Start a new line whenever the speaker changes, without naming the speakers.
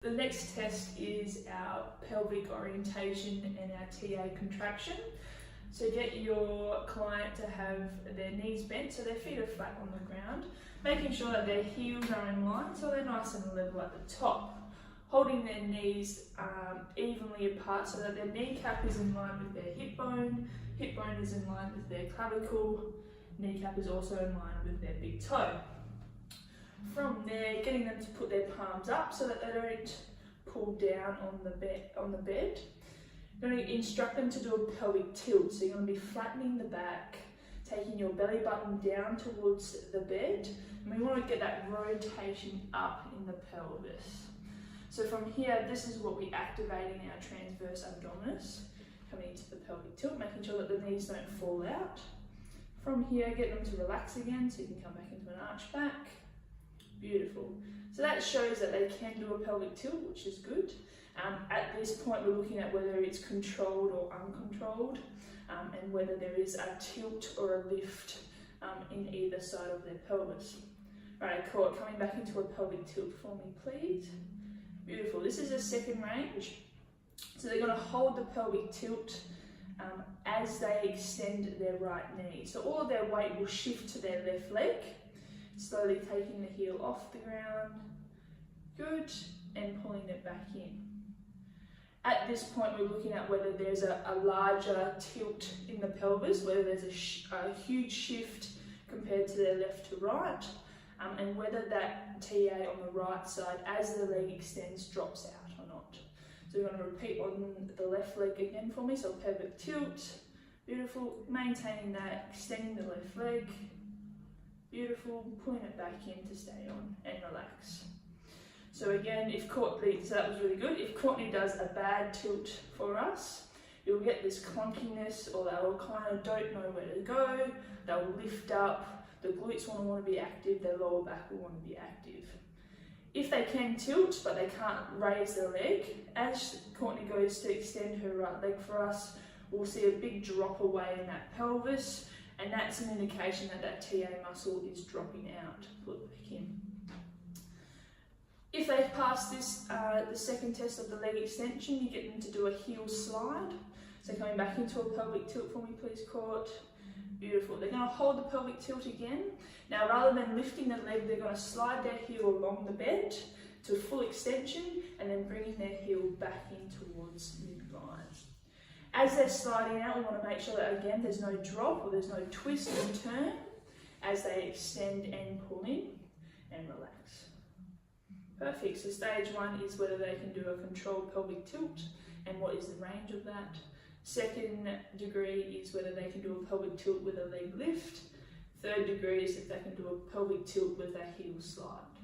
The next test is our pelvic orientation and our TA contraction. So get your client to have their knees bent so their feet are flat on the ground, making sure that their heels are in line so they're nice and level at the top. Holding their knees evenly apart so that their kneecap is in line with their hip bone is in line with their clavicle, kneecap is also in line with their big toe. From there, getting them to put their palms up so that they don't pull down on the bed. You're going to instruct them to do a pelvic tilt. So you're going to be flattening the back, taking your belly button down towards the bed, and we want to get that rotation up in the pelvis. So from here, this is what we activate in our transverse abdominis, coming into the pelvic tilt, making sure that the knees don't fall out. From here, get them to relax again so you can come back into an arch back. Beautiful. So that shows that they can do a pelvic tilt, which is good. At this point, we're looking at whether it's controlled or uncontrolled, and whether there is a tilt or a lift in either side of their pelvis. Right, cool. Coming back into a pelvic tilt for me, please. Beautiful. This is a second range. So they're going to hold the pelvic tilt as they extend their right knee. So all of their weight will shift to their left leg. Slowly taking the heel off the ground, good, and pulling it back in. At this point, we're looking at whether there's a larger tilt in the pelvis, whether there's a huge shift compared to their left to right, and whether that TA on the right side, as the leg extends, drops out or not. So we're going to repeat on the left leg again for me, so pelvic tilt, beautiful, maintaining that, extending the left leg, beautiful, pulling it back in to stay on and relax. So again, so that was really good. If Courtney does a bad tilt for us, you'll get this clunkiness, or they'll kind of don't know where to go, they'll lift up, the glutes will want to be active, their lower back will want to be active. If they can tilt, but they can't raise their leg, as Courtney goes to extend her right leg for us, we'll see a big drop away in that pelvis, and that's an indication that that TA muscle is dropping out. Pull it back in. If they pass this, the second test of the leg extension, you get them to do a heel slide. So coming back into a pelvic tilt for me, please, Court. Beautiful. They're going to hold the pelvic tilt again. Now, rather than lifting the leg, they're going to slide their heel along the bed to full extension, and then bringing their heel back in towards midline. As they're sliding out, we want to make sure that, again, there's no drop or there's no twist and turn as they extend and pull in and relax. Perfect. So stage one is whether they can do a controlled pelvic tilt and what is the range of that. Second degree is whether they can do a pelvic tilt with a leg lift. Third degree is if they can do a pelvic tilt with a heel slide.